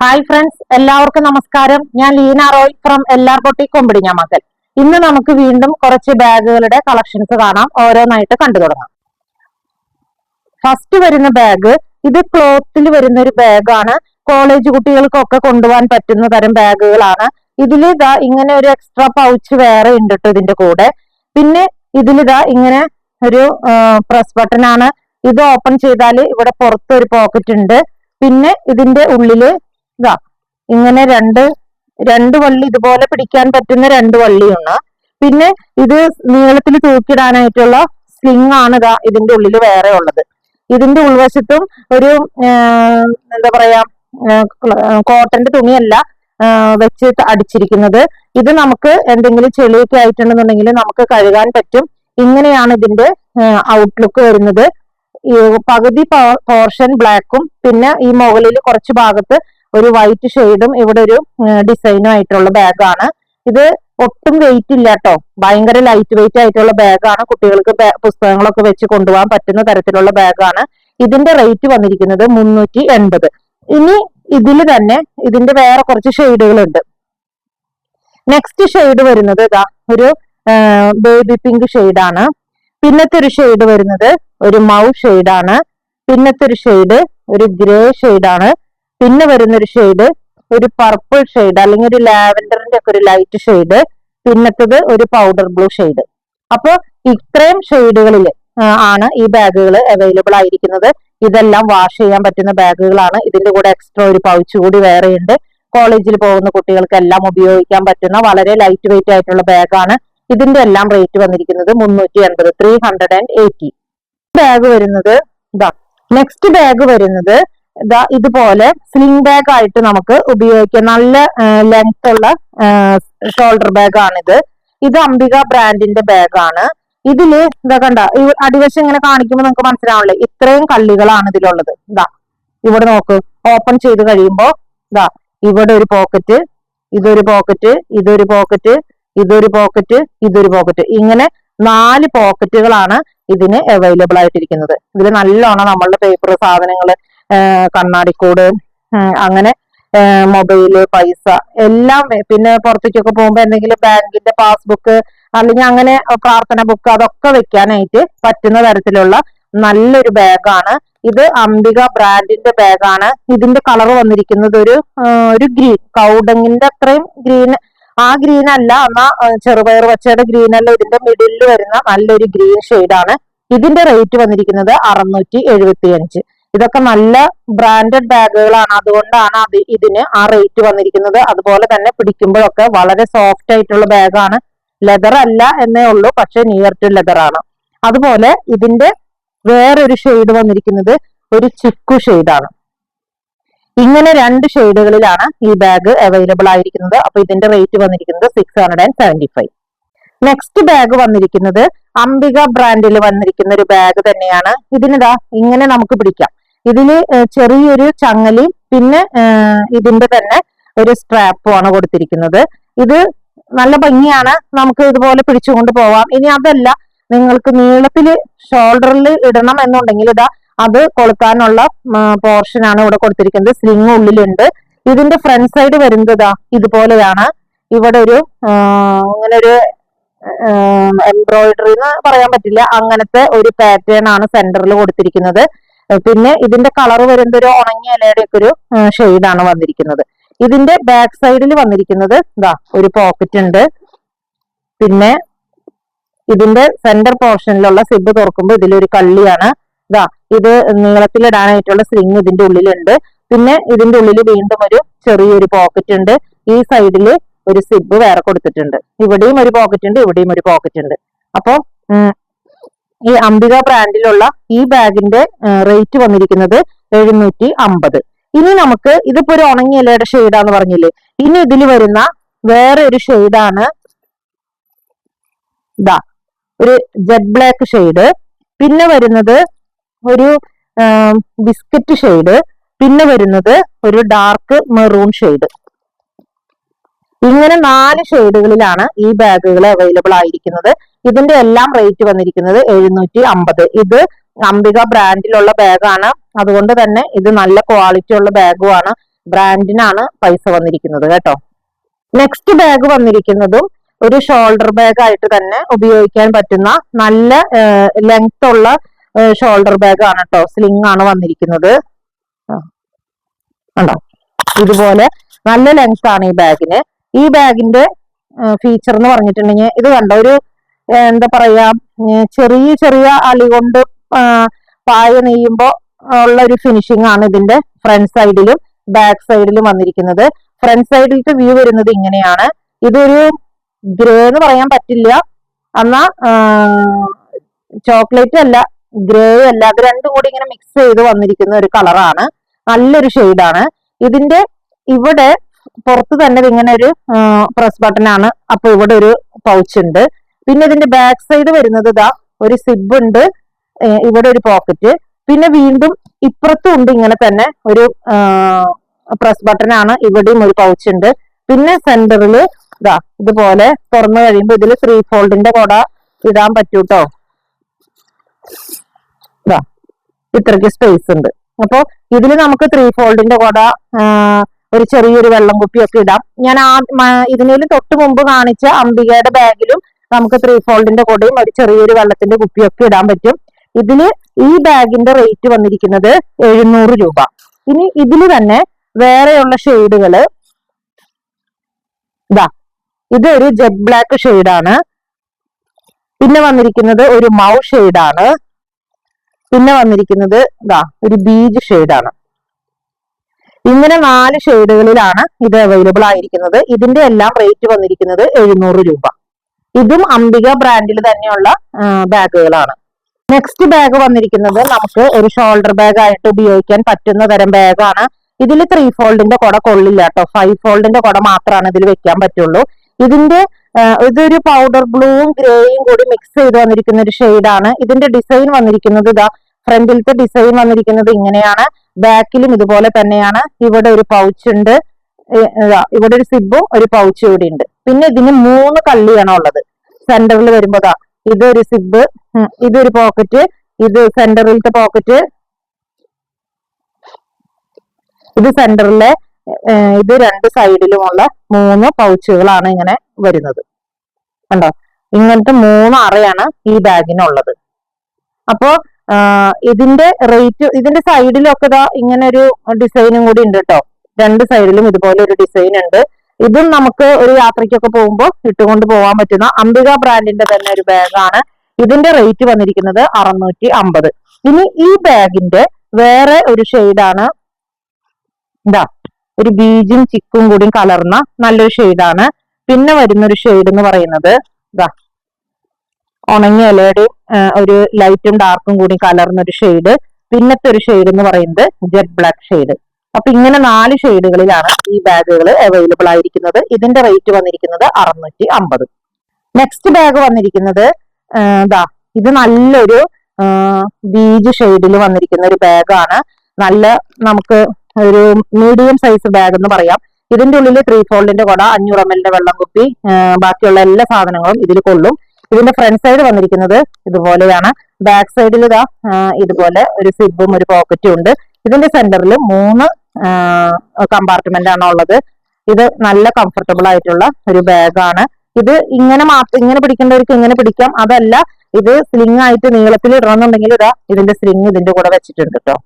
Hi friends, എല്ലാവർക്കും നമസ്കാരം. ഞാൻ ലീന റോയ് ഫ്രം എല്ലാർ ബൊട്ടിക് കൊമ്പിടിഞ്ഞാമക്കൽ. ഇന്ന് നമുക്ക് വീണ്ടും കുറച്ച് ബാഗുകളുടെ കളക്ഷൻസ് കാണാം. ഓരോന്നായിട്ട് കണ്ടു തുടങ്ങാം. ഫസ്റ്റ് വരുന്ന ബാഗ്, ഇത് ക്ലോത്തിൽ വരുന്ന ഒരു ബാഗാണ്. കോളേജ് കുട്ടികൾക്കൊക്കെ കൊണ്ടുപോകാൻ പറ്റുന്ന തരം ബാഗുകളാണ്. ഇതിൽ ഇതാ ഇങ്ങനെ ഒരു എക്സ്ട്രാ പൗച്ച് വേറെ ഉണ്ട് കേട്ടോ ഇതിന്റെ കൂടെ. പിന്നെ ഇതിലിതാ ഇങ്ങനെ ഒരു പ്രസ് ബട്ടൺ ആണ്. ഇത് ഓപ്പൺ ചെയ്താൽ ഇവിടെ പുറത്ത് ഒരു പോക്കറ്റ് ഉണ്ട്. പിന്നെ ഇതിന്റെ ഉള്ളില് ഇതാ ഇങ്ങനെ രണ്ട് വള്ളി ഇതുപോലെ പിടിക്കാൻ പറ്റുന്ന രണ്ട് വള്ളിയാണ്. പിന്നെ ഇത് നീളത്തിൽ തൂക്കിയിടാനായിട്ടുള്ള സ്ലിംഗ് ആണ് ഇതാ ഇതിന്റെ ഉള്ളിൽ വേറെ ഉള്ളത്. ഇതിന്റെ ഉൾവശത്തും ഒരു എന്താ പറയാ കോട്ടന്റെ തുണിയല്ല വെച്ച് അടിച്ചിരിക്കുന്നത്. ഇത് നമുക്ക് എന്തെങ്കിലും ചെളിയൊക്കെ ആയിട്ടുണ്ടെന്നുണ്ടെങ്കിൽ നമുക്ക് കഴുകാൻ പറ്റും. ഇങ്ങനെയാണ് ഇതിന്റെ ഔട്ട്ലുക്ക് വരുന്നത്. പകുതി പോർഷൻ ബ്ലാക്കും പിന്നെ ഈ മുകളിൽ കുറച്ച് ഭാഗത്ത് ഒരു വൈറ്റ് ഷെയ്ഡും ഇവിടെ ഒരു ഡിസൈനും ആയിട്ടുള്ള ബാഗാണ്. ഇത് ഒട്ടും വെയിറ്റ് ഇല്ല കേട്ടോ, ഭയങ്കര ലൈറ്റ് വെയിറ്റ് ആയിട്ടുള്ള ബാഗാണ്. കുട്ടികൾക്ക് പുസ്തകങ്ങളൊക്കെ വെച്ച് കൊണ്ടുപോകാൻ പറ്റുന്ന തരത്തിലുള്ള ബാഗാണ്. ഇതിന്റെ റേറ്റ് വന്നിരിക്കുന്നത് 380. ഇനി ഇതിൽ തന്നെ ഇതിന്റെ വേറെ കുറച്ച് ഷെയ്ഡുകളുണ്ട്. നെക്സ്റ്റ് ഷെയ്ഡ് വരുന്നത് ഇതാ ഒരു ബേബി പിങ്ക് ഷെയ്ഡാണ്. പിന്നത്തെ ഒരു ഷെയ്ഡ് വരുന്നത് ഒരു മൗ ഷെയ്ഡാണ്. പിന്നത്തെ ഒരു ഷെയ്ഡ് ഒരു ഗ്രേ ഷെയ്ഡാണ്. പിന്നെ വരുന്നൊരു ഷെയ്ഡ് ഒരു പർപ്പിൾ ഷെയ്ഡ് അല്ലെങ്കിൽ ഒരു ലാവൻഡറിന്റെ ഒക്കെ ഒരു ലൈറ്റ് ഷെയ്ഡ്. പിന്നത്തത് ഒരു പൗഡർ ബ്ലൂ ഷെയ്ഡ്. അപ്പൊ ഇത്രയും ഷെയ്ഡുകളിൽ ആണ് ഈ ബാഗുകൾ അവൈലബിൾ ആയിരിക്കുന്നത്. ഇതെല്ലാം വാഷ് ചെയ്യാൻ പറ്റുന്ന ബാഗുകളാണ്. ഇതിന്റെ കൂടെ എക്സ്ട്രാ ഒരു പൗച്ച് കൂടി വേറെയുണ്ട്. കോളേജിൽ പോകുന്ന കുട്ടികൾക്ക് എല്ലാം ഉപയോഗിക്കാൻ പറ്റുന്ന വളരെ ലൈറ്റ് വെയിറ്റ് ആയിട്ടുള്ള ബാഗാണ്. ഇതിന്റെ എല്ലാം റേറ്റ് വന്നിരിക്കുന്നത് 380, 380. ബാഗ് വരുന്നത് ഇതാ. നെക്സ്റ്റ് ബാഗ് വരുന്നത് ഇതാ ഇതുപോലെ സ്ലിംഗ് ബാഗ് ആയിട്ട് നമുക്ക് ഉപയോഗിക്കാം. നല്ല ലെങ്ത് ഉള്ള ഷോൾഡർ ബാഗാണിത്. ഇത് അംബിക ബ്രാൻഡിന്റെ ബാഗാണ്. ഇതില് ഇതാ കണ്ട ഈ അടിവശം ഇങ്ങനെ കാണിക്കുമ്പോൾ നമുക്ക് മനസ്സിലാവില്ലേ ഇത്രയും കള്ളികളാണ് ഇതിലുള്ളത്. ഇതാ ഇവിടെ നോക്ക്, ഓപ്പൺ ചെയ്ത് കഴിയുമ്പോ ഇതാ ഇവിടെ ഒരു പോക്കറ്റ്, ഇതൊരു പോക്കറ്റ്, ഇതൊരു പോക്കറ്റ്, ഇതൊരു പോക്കറ്റ്, ഇതൊരു പോക്കറ്റ്, ഇങ്ങനെ 4 പോക്കറ്റുകളാണ് ഇതിന് അവൈലബിൾ ആയിട്ടിരിക്കുന്നത്. ഇതിൽ നല്ലോണം നമ്മളുടെ പേപ്പർ സാധനങ്ങള്, കണ്ണാടിക്കൂട്, അങ്ങനെ മൊബൈല്, പൈസ എല്ലാം, പിന്നെ പുറത്തേക്കൊക്കെ പോകുമ്പോ എന്തെങ്കിലും ബാങ്കിന്റെ പാസ്ബുക്ക് അല്ലെങ്കിൽ അങ്ങനെ പ്രാർത്ഥന ബുക്ക് അതൊക്കെ വെക്കാനായിട്ട് പറ്റുന്ന തരത്തിലുള്ള നല്ലൊരു ബാഗാണ്. ഇത് അംബിക ബ്രാൻഡിന്റെ ബാഗാണ്. ഇതിന്റെ കളർ വന്നിരിക്കുന്നത് ഒരു ഗ്രീൻ, കൗഡങ്ങിന്റെ അത്രയും ഗ്രീൻ, ആ ഗ്രീൻ അല്ല, എന്നാ ചെറുപയർ പച്ചയുടെ ഗ്രീൻ അല്ല, ഇതിന്റെ മിഡിലിൽ വരുന്ന നല്ലൊരു ഗ്രീൻ ഷെയ്ഡാണ്. ഇതിന്റെ റേറ്റ് വന്നിരിക്കുന്നത് 675. ഇതൊക്കെ നല്ല ബ്രാൻഡഡ് ബാഗുകളാണ്, അതുകൊണ്ടാണ് ഇതിന് ആ റേറ്റ് വന്നിരിക്കുന്നത്. അതുപോലെ തന്നെ പിടിക്കുമ്പോഴൊക്കെ വളരെ സോഫ്റ്റ് ആയിട്ടുള്ള ബാഗാണ്. ലെതർ അല്ല എന്നേ ഉള്ളൂ, പക്ഷെ നിയർ ടു ലെതർ ആണ്. അതുപോലെ ഇതിന്റെ വേറൊരു ഷെയ്ഡ് വന്നിരിക്കുന്നത് ഒരു ചിക്കു ഷെയ്ഡാണ്. ഇങ്ങനെ 2 ഷെയ്ഡുകളിലാണ് ഈ ബാഗ് അവൈലബിൾ ആയിരിക്കുന്നത്. അപ്പൊ ഇതിന്റെ റേറ്റ് വന്നിരിക്കുന്നത് 675. നെക്സ്റ്റ് ബാഗ് വന്നിരിക്കുന്നത് അംബിക ബ്രാൻഡിൽ വന്നിരിക്കുന്ന ഒരു ബാഗ് തന്നെയാണ്. ഇതിനിതാ ഇങ്ങനെ നമുക്ക് പിടിക്കാം. ഇതില് ചെറിയൊരു ചങ്ങലി പിന്നെ ഇതിന്റെ തന്നെ ഒരു സ്ട്രാപ്പും ആണ് കൊടുത്തിരിക്കുന്നത്. ഇത് നല്ല ഭംഗിയാണ്, നമുക്ക് ഇതുപോലെ പിടിച്ചുകൊണ്ട് പോവാം. ഇനി അതല്ല, നിങ്ങൾക്ക് നീളത്തില് ഷോൾഡറിൽ ഇടണം എന്നുണ്ടെങ്കിൽ ഇതാ അത് കൊളുത്താനുള്ള പോർഷൻ ആണ് ഇവിടെ കൊടുത്തിരിക്കുന്നത്. സ്ലിംഗ് ഉള്ളിലുണ്ട്. ഇതിന്റെ ഫ്രണ്ട് സൈഡ് വരുന്നത് ഇതാ ഇതുപോലെയാണ്. ഇവിടെ ഒരു ഇങ്ങനെ ഒരു എംബ്രോയിഡറി എന്ന് പറയാൻ പറ്റില്ല, അങ്ങനത്തെ ഒരു പാറ്റേൺ ആണ് സെന്ററിൽ കൊടുത്തിരിക്കുന്നത്. പിന്നെ ഇതിന്റെ കളർ വരുന്നത് ഒരു ഉണങ്ങിയ ഇലയുടെ ഒക്കെ ഒരു ഷെയ്ഡാണ് വന്നിരിക്കുന്നത്. ഇതിന്റെ ബാക്ക് സൈഡിൽ വന്നിരിക്കുന്നത് ഇതാ ഒരു പോക്കറ്റ് ഉണ്ട്. പിന്നെ ഇതിന്റെ സെന്റർ പോർഷനിലുള്ള സിബ് തുറക്കുമ്പോൾ ഇതിലൊരു കള്ളിയാണ്. ഇതാ ഇത് നീളത്തിലിടാനായിട്ടുള്ള സ്ലിംഗ് ഇതിന്റെ ഉള്ളിലുണ്ട്. പിന്നെ ഇതിന്റെ ഉള്ളിൽ വീണ്ടും ഒരു ചെറിയൊരു പോക്കറ്റ് ഉണ്ട്. ഈ സൈഡില് ഒരു സിബ് വേറെ കൊടുത്തിട്ടുണ്ട്. ഇവിടെയും ഒരു പോക്കറ്റ് ഉണ്ട്, ഇവിടെയും ഒരു പോക്കറ്റ് ഉണ്ട്. അപ്പൊ ഈ അംബിക ബ്രാൻഡിലുള്ള ഈ ബാഗിന്റെ റേറ്റ് വന്നിരിക്കുന്നത് 750. ഇനി നമുക്ക് ഇതിപ്പോ ഒരു ഉണങ്ങിയ ഇലയുടെ ഷെയ്ഡാന്ന് പറഞ്ഞില്ലേ, ഇനി ഇതിൽ വരുന്ന വേറെ ഒരു ഷെയ്ഡാണ് ഇതാ ഒരു ജെറ്റ് ബ്ലാക്ക് ഷെയ്ഡ്. പിന്നെ വരുന്നത് ഒരു ബിസ്ക്കറ്റ് ഷെയ്ഡ്. പിന്നെ വരുന്നത് ഒരു ഡാർക്ക് മെറൂൺ ഷെയ്ഡ്. ഇങ്ങനെ 4 ഷെയ്ഡുകളിലാണ് ഈ ബാഗുകൾ അവൈലബിൾ ആയിരിക്കുന്നത്. ഇതിന്റെ എല്ലാം റേറ്റ് വന്നിരിക്കുന്നത് 750. ഇത് അംബിക ബ്രാൻഡിലുള്ള ബാഗാണ്, അതുകൊണ്ട് തന്നെ ഇത് നല്ല ക്വാളിറ്റി ഉള്ള ബാഗുമാണ്. ബ്രാൻഡിനാണ് പൈസ വന്നിരിക്കുന്നത് കേട്ടോ. നെക്സ്റ്റ് ബാഗ് വന്നിരിക്കുന്നതും ഒരു ഷോൾഡർ ബാഗ് ആയിട്ട് തന്നെ ഉപയോഗിക്കാൻ പറ്റുന്ന നല്ല ലെങ്ത് ഉള്ള ഷോൾഡർ ബാഗ് ആണ് കേട്ടോ. സ്ലിംഗ് ആണ് വന്നിരിക്കുന്നത്. ഉണ്ടോ, ഇതുപോലെ നല്ല ലെങ്ത് ആണ് ഈ ബാഗിന്. ഈ ബാഗിന്റെ ഫീച്ചർ എന്ന് പറഞ്ഞിട്ടുണ്ടെങ്കിൽ ഇത് കണ്ടോ, ഒരു എന്താ പറയാ, ചെറിയ ചെറിയ അളി കൊണ്ട് പായ നെയ്യുമ്പോ ഉള്ള ഒരു ഫിനിഷിംഗ് ആണ് ഇതിന്റെ ഫ്രണ്ട് സൈഡിലും ബാക്ക് സൈഡിലും വന്നിരിക്കുന്നത്. ഫ്രണ്ട് സൈഡിലത്തെ വ്യൂ വരുന്നത് ഇങ്ങനെയാണ്. ഇതൊരു ഗ്രേ എന്ന് പറയാൻ പറ്റില്ല, എന്നാ ചോക്ലേറ്റ് അല്ല ഗ്രേ അല്ല, അത് രണ്ടും കൂടി ഇങ്ങനെ മിക്സ് ചെയ്ത് വന്നിരിക്കുന്ന ഒരു കളറാണ്. നല്ലൊരു ഷെയ്ഡാണ്. ഇതിന്റെ ഇവിടെ പുറത്ത് തന്നെ ഇങ്ങനെ ഒരു പ്രസ് ബട്ടൺ ആണ്. അപ്പൊ ഇവിടെ ഒരു പൗച്ച് ഉണ്ട്. പിന്നെ ഇതിന്റെ ബാക്ക് സൈഡ് വരുന്നത് ഇതാ ഒരു സിബ് ഉണ്ട്, ഇവിടെ ഒരു പോക്കറ്റ്, പിന്നെ വീണ്ടും ഇപ്പുറത്തും ഉണ്ട് ഇങ്ങനെ തന്നെ ഒരു പ്രസ് ബട്ടൺ ആണ്. ഇവിടെയും ഒരു പൗച്ച് ഉണ്ട്. പിന്നെ സെന്ററില് ഇതാ ഇതുപോലെ തുറന്നു കഴിയുമ്പോൾ ഇതിൽ 3 ഫോൾഡിന്റെ കൊട ഇടാൻ പറ്റൂട്ടോ. ഇതാ ഇത്രയ്ക്ക് സ്പേസ് ഉണ്ട്. അപ്പൊ ഇതിൽ നമുക്ക് 3 ഫോൾഡിന്റെ കൊട, ഒരു ചെറിയൊരു വെള്ളം കുപ്പിയൊക്കെ ഇടാം. ഞാൻ ഇതിനേലും തൊട്ട് മുമ്പ് കാണിച്ച അംബികയുടെ ബാഗിലും നമുക്ക് 3 ഫോൾഡിന്റെ കൊടയും ഒരു ചെറിയൊരു വെള്ളത്തിന്റെ കുപ്പിയൊക്കെ ഇടാൻ പറ്റും. ഇതില് ഈ ബാഗിന്റെ റേറ്റ് വന്നിരിക്കുന്നത് 700 രൂപ. ഇനി ഇതില് തന്നെ വേറെയുള്ള ഷെയ്ഡുകള് ഇതാ, ഇതൊരു ജെറ്റ് ബ്ലാക്ക് ഷെയ്ഡാണ്. പിന്നെ വന്നിരിക്കുന്നത് ഒരു മൗ ഷെയ്ഡാണ്. പിന്നെ വന്നിരിക്കുന്നത് ഇതാ ഒരു ബീജ് ഷെയ്ഡാണ്. ഇങ്ങനെ 4 ഷെയ്ഡുകളിലാണ് ഇത് അവൈലബിൾ ആയിരിക്കുന്നത്. ഇതിന്റെ എല്ലാം റേറ്റ് വന്നിരിക്കുന്നത് 700 രൂപ. ഇതും അംബിക ബ്രാൻഡിൽ തന്നെയുള്ള ബാഗുകളാണ്. നെക്സ്റ്റ് ബാഗ് വന്നിരിക്കുന്നത് നമുക്ക് ഒരു ഷോൾഡർ ബാഗ് ആയിട്ട് ഉപയോഗിക്കാൻ പറ്റുന്ന തരം ബാഗാണ്. ഇതിൽ 3 ഫോൾഡിന്റെ കൊട കൊള്ളില്ല കേട്ടോ. 5 ഫോൾഡിന്റെ കൊട മാത്രമാണ് ഇതിൽ വെക്കാൻ പറ്റുള്ളൂ. ഇതിന്റെ ഇതൊരു പൗഡർ ബ്ലൂവും ഗ്രേയും കൂടി മിക്സ് ചെയ്ത് വന്നിരിക്കുന്ന ഒരു ഷെയ്ഡാണ്. ഇതിന്റെ ഡിസൈൻ വന്നിരിക്കുന്നത് ഇതാ, ഫ്രണ്ടിലത്തെ ഡിസൈൻ വന്നിരിക്കുന്നത് ഇങ്ങനെയാണ്. ബാക്കിലും ഇതുപോലെ തന്നെയാണ്. ഇവിടെ ഒരു പൗച്ച് ഉണ്ട്, ഇവിടെ ഒരു സിബും ഒരു പൗച്ചും ഇവിടെ ഉണ്ട്. പിന്നെ ഇതിന് 3 കള്ളിയാണ് ഉള്ളത്. സെന്ററിൽ വരുമ്പോ ഇതൊരു സിബ്, ഇതൊരു പോക്കറ്റ്, ഇത് സെന്ററിലത്തെ പോക്കറ്റ്, ഇത് സെന്ററിലെ, ഇത് 2 സൈഡിലുമുള്ള 3 പൗച്ചുകളാണ് ഇങ്ങനെ വരുന്നത്. കണ്ടോ, ഇങ്ങനത്തെ 3 അറയാണ് ഈ ബാഗിനുള്ളത്. അപ്പോ ഇതിന്റെ റേറ്റ്, ഇതിന്റെ സൈഡിലൊക്കെ ഇതാ ഇങ്ങനെ ഒരു ഡിസൈനും കൂടി ഉണ്ട് കേട്ടോ. 2 സൈഡിലും ഇതുപോലെ ഒരു ഡിസൈൻ ഉണ്ട്. ഇതും നമുക്ക് ഒരു യാത്രയ്ക്കൊക്കെ പോകുമ്പോൾ ഇട്ടുകൊണ്ട് പോകാൻ പറ്റുന്ന അംബിക ബ്രാൻഡിന്റെ തന്നെ ഒരു ബാഗാണ്. ഇതിന്റെ റേറ്റ് വന്നിരിക്കുന്നത് 650. ഇനി ഈ ബാഗിന്റെ വേറെ ഒരു ഷെയ്ഡാണ് ഇതാ, ഒരു ബീജും ചിക്കും കൂടി കലർന്ന നല്ലൊരു ഷെയ്ഡാണ്. പിന്നെ വരുന്നൊരു ഷെയ്ഡ് എന്ന് പറയുന്നത് ഇതാ ഉണങ്ങിയ ഇലയുടെയും ഒരു ലൈറ്റും ഡാർക്കും കൂടി കലർന്നൊരു ഷെയ്ഡ്. പിന്നത്തെ ഒരു ഷെയ്ഡ് എന്ന് പറയുന്നത് ജെറ്റ് ബ്ലാക്ക് ഷെയ്ഡ്. അപ്പൊ ഇങ്ങനെ 4 ഷെയ്ഡുകളിലാണ് ഈ ബാഗുകൾ അവൈലബിൾ ആയിരിക്കുന്നത്. ഇതിന്റെ റേറ്റ് വന്നിരിക്കുന്നത് 650. നെക്സ്റ്റ് ബാഗ് വന്നിരിക്കുന്നത് ഇതാ, ഇത് നല്ലൊരു ബീജ് ഷെയ്ഡിൽ വന്നിരിക്കുന്ന ഒരു ബാഗാണ്. നല്ല നമുക്ക് ഒരു മീഡിയം സൈസ് ബാഗ് എന്ന് പറയാം. ഇതിന്റെ ഉള്ളിൽ 3 ഫോൾഡിന്റെ കൊട, 500 ml വെള്ളം കുപ്പി, ബാക്കിയുള്ള എല്ലാ സാധനങ്ങളും ഇതിൽ കൊള്ളും. ഇതിന്റെ ഫ്രണ്ട് സൈഡ് വന്നിരിക്കുന്നത് ഇതുപോലെയാണ്. ബാക്ക് സൈഡിൽ ഇതാ ഇതുപോലെ ഒരു സിബും ഒരു പോക്കറ്റും ഉണ്ട്. ഇതിന്റെ സെന്ററിൽ 3 കമ്പാർട്ട്മെന്റ് ആണ് ഉള്ളത്. ഇത് നല്ല കംഫർട്ടബിൾ ആയിട്ടുള്ള ഒരു ബാഗാണ്. ഇത് ഇങ്ങനെ പിടിക്കേണ്ടവർക്ക് ഇങ്ങനെ പിടിക്കാം. അതല്ല, ഇത് സ്ലിംഗ് ആയിട്ട് നീളത്തിൽ ഇടണമെന്നുണ്ടെങ്കിൽ ഇതാ ഇതിന്റെ സ്ലിംഗ് ഇതിന്റെ കൂടെ വെച്ചിട്ടുണ്ട് കേട്ടോ.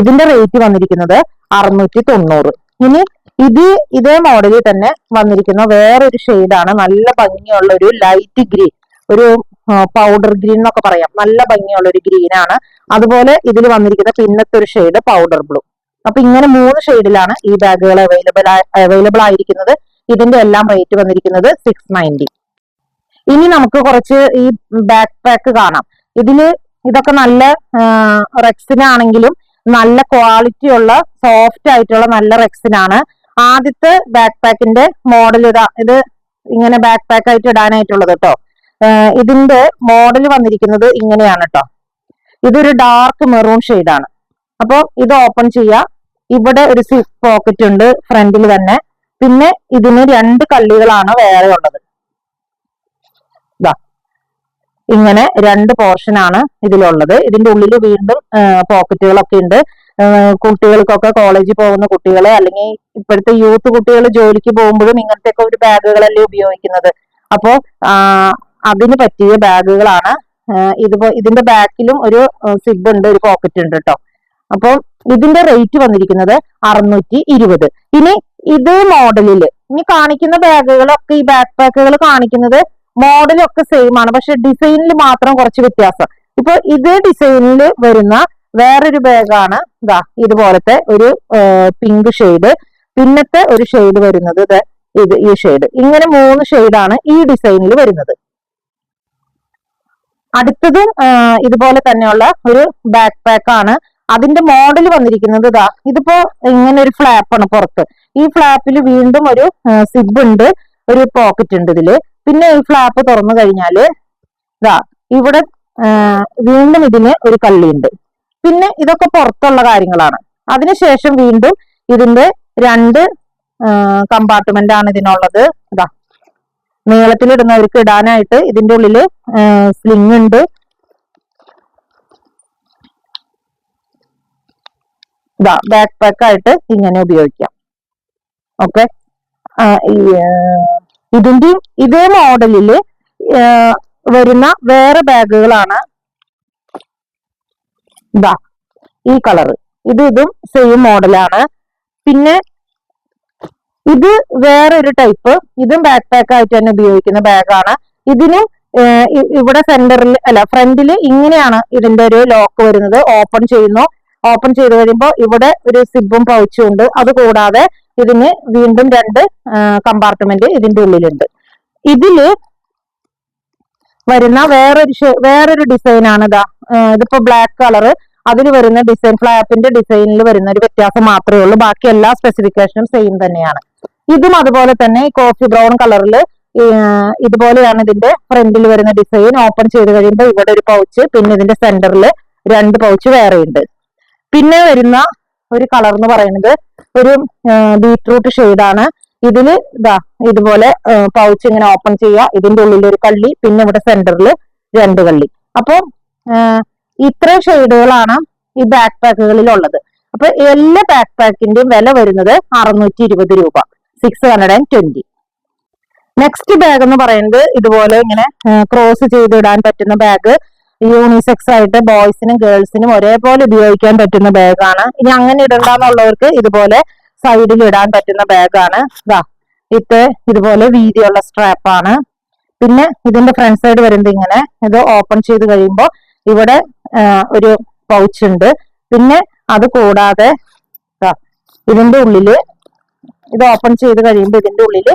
ഇതിന്റെ റേറ്റ് വന്നിരിക്കുന്നത് 690. ഇനി ഇതേ മോഡലിൽ തന്നെ വന്നിരിക്കുന്ന വേറൊരു ഷെയ്ഡാണ്. നല്ല ഭംഗിയുള്ള ഒരു ലൈറ്റ് ഗ്രീൻ, ഒരു പൗഡർ ഗ്രീൻ എന്നൊക്കെ പറയാം. നല്ല ഭംഗിയുള്ള ഒരു ഗ്രീൻ ആണ്. അതുപോലെ ഇതിൽ വന്നിരിക്കുന്ന പിന്നത്തെ ഒരു ഷെയ്ഡ് പൗഡർ ബ്ലൂ. അപ്പൊ ഇങ്ങനെ 3 ഷെയ്ഡിലാണ് ഈ ബാഗുകൾ അവൈലബിൾ ആയിരിക്കുന്നത്. ഇതിന്റെ എല്ലാം റേറ്റ് വന്നിരിക്കുന്നത് 690. ഇനി നമുക്ക് കുറച്ച് ഈ ബാക്ക് പാക്ക് കാണാം. ഇതൊക്കെ നല്ല റെക്സിനാണെങ്കിലും നല്ല ക്വാളിറ്റി ഉള്ള സോഫ്റ്റ് ആയിട്ടുള്ള നല്ല റെക്സിനാണ്. ആദ്യത്തെ ബാക്ക് പാക്കിന്റെ മോഡൽ ഇത് ഇങ്ങനെ ബാക്ക് പാക്ക് ആയിട്ട് ഇടാനായിട്ടുള്ളത് കേട്ടോ. ഇതിന്റെ മോഡൽ വന്നിരിക്കുന്നത് ഇങ്ങനെയാണ് കേട്ടോ. ഇതൊരു ഡാർക്ക് മെറൂൺ ഷെയ്ഡാണ്. അപ്പൊ ഇത് ഓപ്പൺ ചെയ്യാം. ഇവിടെ ഒരു സിപ്പ് പോക്കറ്റ് ഉണ്ട് ഫ്രണ്ടിൽ തന്നെ. പിന്നെ ഇതിന് 2 കള്ളികളാണ് വേറെ ഉള്ളത്. ഇങ്ങനെ 2 പോർഷൻ ആണ് ഇതിലുള്ളത്. ഇതിന്റെ ഉള്ളിൽ വീണ്ടും പോക്കറ്റുകളൊക്കെ ഉണ്ട്. കുട്ടികൾക്കൊക്കെ കോളേജിൽ പോകുന്ന കുട്ടികള് അല്ലെങ്കിൽ ഇപ്പോഴത്തെ യൂത്ത് കുട്ടികൾ ജോലിക്ക് പോകുമ്പോഴും ഇങ്ങനത്തെ ഒക്കെ ഒരു ബാഗുകളല്ലേ ഉപയോഗിക്കുന്നത്. അപ്പോ അതിന് പറ്റിയ ബാഗുകളാണ്. ഇതിന്റെ ബാക്കിലും ഒരു സിബ് ഉണ്ട്, ഒരു പോക്കറ്റ് ഉണ്ട് കേട്ടോ. അപ്പൊ ഇതിന്റെ റേറ്റ് വന്നിരിക്കുന്നത് 620. ഇനി ഇത് മോഡലില് ഇനി കാണിക്കുന്ന ബാഗുകളൊക്കെ, ഈ ബാക്ക് പാക്കുകൾ കാണിക്കുന്നത് മോഡലൊക്കെ സെയിം ആണ്, പക്ഷെ ഡിസൈനിൽ മാത്രം കുറച്ച് വ്യത്യാസം. ഇപ്പൊ ഇതേ ഡിസൈനിൽ വരുന്ന വേറൊരു ബാഗാണ് ഇതാ ഇതുപോലത്തെ ഒരു പിങ്ക് ഷെയ്ഡ്, പിന്നത്തെ ഒരു ഷെയ്ഡ് വരുന്നത് ഈ ഷെയ്ഡ്. ഇങ്ങനെ 3 ഷെയ്ഡാണ് ഈ ഡിസൈനിൽ വരുന്നത്. അടുത്തതും ഇതുപോലെ തന്നെയുള്ള ഒരു ബാക്ക് പാക്ക് ആണ്. അതിന്റെ മോഡൽ വന്നിരിക്കുന്നത് ഇതാ ഇതിപ്പോ ഇങ്ങനെ ഒരു ഫ്ലാപ്പാണ് പുറത്ത്. ഈ ഫ്ലാപ്പിൽ വീണ്ടും ഒരു സിബ് ഉണ്ട്, ഒരു പോക്കറ്റ് ഉണ്ട് ഇതില്. പിന്നെ ഈ ഫ്ലാപ്പ് തുറന്നു കഴിഞ്ഞാല് ഇതാ ഇവിടെ വീണ്ടും ഇതിന് ഒരു കള്ളിയുണ്ട്. പിന്നെ ഇതൊക്കെ പുറത്തുള്ള കാര്യങ്ങളാണ്. അതിനുശേഷം വീണ്ടും ഇതിന്റെ 2 കമ്പാർട്ട്മെന്റ് ആണ് ഇതിനുള്ളത്. ഇതാ നീളത്തിലിടുന്നവർക്ക് ഇടാനായിട്ട് ഇതിന്റെ ഉള്ളില് സ്ലിങ് ഉണ്ട്. ഇതാ ബാക്ക് പാക്ക് ആയിട്ട് ഇങ്ങനെ ഉപയോഗിക്കാം. ഓക്കെ, ഇതിന്റെ ഇതേ മോഡലില് വരുന്ന വേറെ ബാഗുകളാണ് ഇതാ ഈ കളറ്. ഇതും സെയിം മോഡലാണ്. പിന്നെ ഇത് വേറൊരു ടൈപ്പ്, ഇതും ബാക്ക് പാക്ക് ആയിട്ട് തന്നെ ഉപയോഗിക്കുന്ന ബാഗാണ്. ഇതിനും ഇവിടെ സെന്ററിൽ അല്ല ഫ്രണ്ടില് ഇങ്ങനെയാണ് ഇതിന്റെ ഒരു ലോക്ക് വരുന്നത്. ഓപ്പൺ ചെയ്യുന്നു, ഓപ്പൺ ചെയ്ത് കഴിയുമ്പോൾ ഇവിടെ ഒരു സിബും പൗച്ചും ഉണ്ട്. അതുകൂടാതെ ഇതിന് വീണ്ടും 2 കമ്പാർട്ട്മെന്റ് ഇതിന്റെ ഉള്ളിലുണ്ട്. ഇതില് വരുന്ന വേറൊരു ഡിസൈൻ ആണ് ഇതാ ഇതിപ്പോ ബ്ലാക്ക് കളറ്. അതിൽ വരുന്ന ഡിസൈൻ ഫ്ലാപ്പിന്റെ ഡിസൈനിൽ വരുന്ന ഒരു വ്യത്യാസം മാത്രമേ ഉള്ളൂ. ബാക്കി എല്ലാ സ്പെസിഫിക്കേഷനും സെയിം തന്നെയാണ്. ഇതും അതുപോലെ തന്നെ കോഫി ബ്രൗൺ കളറിൽ ഇതുപോലെയാണ് ഇതിന്റെ ഫ്രണ്ടിൽ വരുന്ന ഡിസൈൻ. ഓപ്പൺ ചെയ്ത് കഴിയുമ്പോൾ ഇവിടെ ഒരു പൗച്ച്, പിന്നെ ഇതിന്റെ സെന്ററിൽ 2 പൗച്ച് വേറെ ഉണ്ട്. പിന്നെ വരുന്ന ഒരു കളർ എന്ന് പറയുന്നത് ഒരു ബീട്രൂട്ട് ഷെയ്ഡാണ്. ഇതില് ഇതാ ഇതുപോലെ പൗച്ച് ഇങ്ങനെ ഓപ്പൺ ചെയ്യുക, ഇതിന്റെ ഉള്ളിൽ ഒരു കള്ളി, പിന്നെ ഇവിടെ സെന്ററിൽ 2 കള്ളി. അപ്പൊ ഇത്രയും ഷെയ്ഡുകളാണ് ഈ ബാക്ക് പാക്കുകളിൽ ഉള്ളത്. അപ്പൊ എല്ലാ ബാക്ക് പാക്കിന്റെയും വില വരുന്നത് 620 രൂപ, 620. നെക്സ്റ്റ് ബാഗ് എന്ന് പറയുന്നത് ഇതുപോലെ ഇങ്ങനെ ക്രോസ് ചെയ്തിടാൻ പറ്റുന്ന ബാഗ്. യൂണിസെക്സ് ആയിട്ട് ബോയ്സിനും ഗേൾസിനും ഒരേപോലെ ഉപയോഗിക്കാൻ പറ്റുന്ന ബാഗാണ്. ഇനി അങ്ങനെ ഇടണ്ടെന്നുള്ളവർക്ക് ഇതുപോലെ സൈഡിൽ ഇടാൻ പറ്റുന്ന ബാഗാണ്. ഇതുപോലെ വീതിയുള്ള സ്ട്രാപ്പാണ്. പിന്നെ ഇതിന്റെ ഫ്രണ്ട് സൈഡ് വരുന്നത് ഇങ്ങനെ, ഇത് ഓപ്പൺ ചെയ്ത് കഴിയുമ്പോൾ ഇവിടെ ഒരു പൗച്ച് ഉണ്ട്. പിന്നെ അത് കൂടാതെ ഇതിന്റെ ഉള്ളില് ഇത് ഓപ്പൺ ചെയ്ത് കഴിയുമ്പോൾ ഇതിന്റെ ഉള്ളില്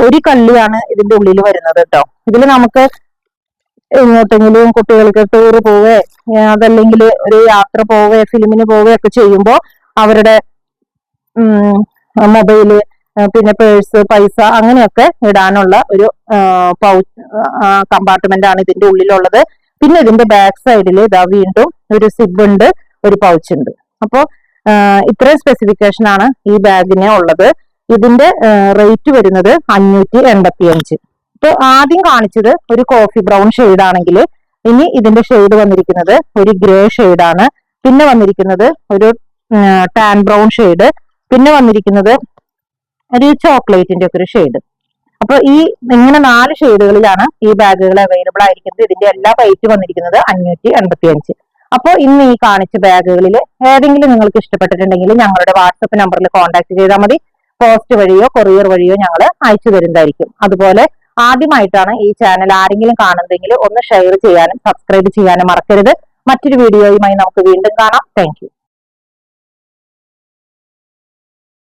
ഒരു കള്ളിയാണ് ഇതിന്റെ ഉള്ളിൽ വരുന്നത് കേട്ടോ. ഇതിൽ നമുക്ക് എങ്ങോട്ടെങ്കിലും കുട്ടികൾക്ക് ടൂർ പോവേ അതല്ലെങ്കിൽ ഒരു യാത്ര പോവേ ഫിലിമിന് പോവേ ഒക്കെ ചെയ്യുമ്പോൾ അവരുടെ മൊബൈല്, പിന്നെ പേഴ്സ്, പൈസ അങ്ങനെയൊക്കെ ഇടാനുള്ള ഒരു കമ്പാർട്ട്മെന്റ് ആണ് ഇതിന്റെ ഉള്ളിലുള്ളത്. പിന്നെ ഇതിന്റെ ബാക്ക് സൈഡിൽ ഇതാ വീണ്ടും ഒരു സിബ് ഉണ്ട്, ഒരു പൗച്ച് ഉണ്ട്. അപ്പോ ഇത്രയും സ്പെസിഫിക്കേഷൻ ആണ് ഈ ബാഗിന് ഉള്ളത്. ഇതിന്റെ റേറ്റ് വരുന്നത് 585. ഇപ്പൊ ആദ്യം കാണിച്ചത് ഒരു കോഫി ബ്രൗൺ ഷെയ്ഡ് ആണെങ്കിൽ ഇനി ഇതിന്റെ ഷെയ്ഡ് വന്നിരിക്കുന്നത് ഒരു ഗ്രേ ഷെയ്ഡാണ്. പിന്നെ വന്നിരിക്കുന്നത് ഒരു ടാൻ ബ്രൗൺ ഷെയ്ഡ്, പിന്നെ വന്നിരിക്കുന്നത് ഒരു ചോക്ലേറ്റിന്റെ ഒക്കെ ഒരു ഷെയ്ഡ്. അപ്പൊ ഇങ്ങനെ 4 ഷെയ്ഡുകളിലാണ് ഈ ബാഗുകൾ അവൈലബിൾ ആയിരിക്കുന്നത്. ഇതിന്റെ എല്ലാ റേറ്റ് വന്നിരിക്കുന്നത് 585. അപ്പോൾ ഇന്ന് ഈ കാണിച്ച ബാഗുകളിൽ ഏതെങ്കിലും നിങ്ങൾക്ക് ഇഷ്ടപ്പെട്ടിട്ടുണ്ടെങ്കിൽ ഞങ്ങളുടെ വാട്സപ്പ് നമ്പറിൽ കോൺടാക്ട് ചെയ്താൽ മതി. പോസ്റ്റ് വഴിയോ കൊറിയർ വഴിയോ ഞങ്ങൾ അയച്ചു തരുന്നതായിരിക്കും. അതുപോലെ ആദ്യമായിട്ടാണ് ഈ ചാനൽ ആരെങ്കിലും കാണുന്നതെങ്കിൽ ഒന്ന് ഷെയർ ചെയ്യാനും സബ്സ്ക്രൈബ് ചെയ്യാനും മറക്കരുത്. മറ്റൊരു വീഡിയോയുമായി നമുക്ക് വീണ്ടും കാണാം. Thank you.